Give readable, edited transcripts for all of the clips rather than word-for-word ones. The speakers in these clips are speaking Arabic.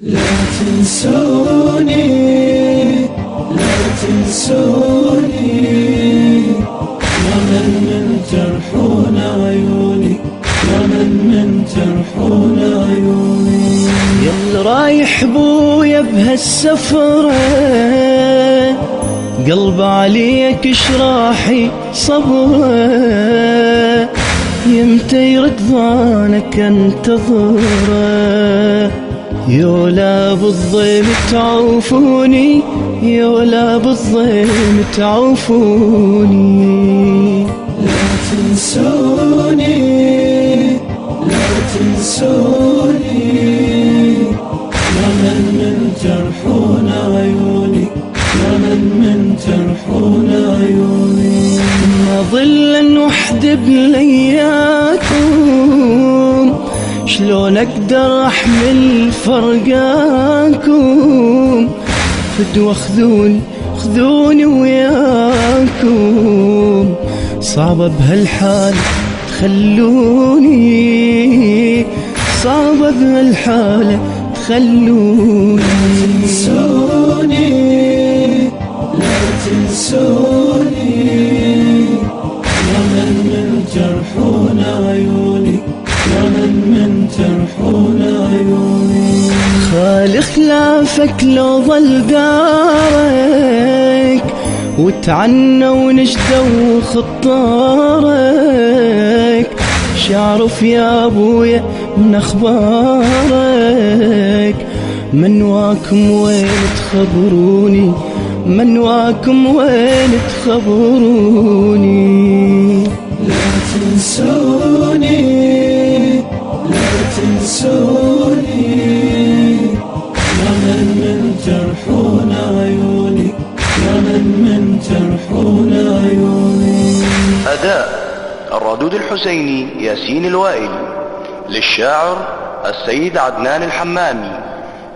لا تنسوني، لا تنسوني، يا من ترحون عيوني، يا من ترحون عيوني. يا رايح بويا بهالسفرة، قلب عليك اش راح صبره، يمتى يرد ظنك انتظره، يولا بالضيم تعوفوني، يولا بالضيم تعوفوني. لا تنسوني، لا تنسوني، يا من ترحون عيوني، يا من ترحون عيوني. ما ظلا وحد بلياكم، شلون اقدر احمل فرقاكم، فدوا خذوني خذوني وياكم، صعبة بهالحال تخلوني، صعبة بهالحالة تخلوني. لا تنسوني، لا تنسوني، يا من ترحون عيوني، يا من ترحون عيوني. خالي خلافك لو ظل دارك، وتعنى ونجدى وخطارك، شعرف يا ابويا من اخبارك، من واكم وين تخبروني، من واكم وين تخبروني. لا تنسوني، لا تنسوني، يا من ترحون عيوني، يا من ترحون عيوني. أداء الردود الحسيني ياسين الوائلي، للشاعر السيد عدنان الحمامي،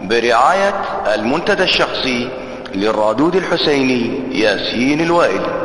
برعاية المنتدى الشخصي للردود الحسيني ياسين الوائلي.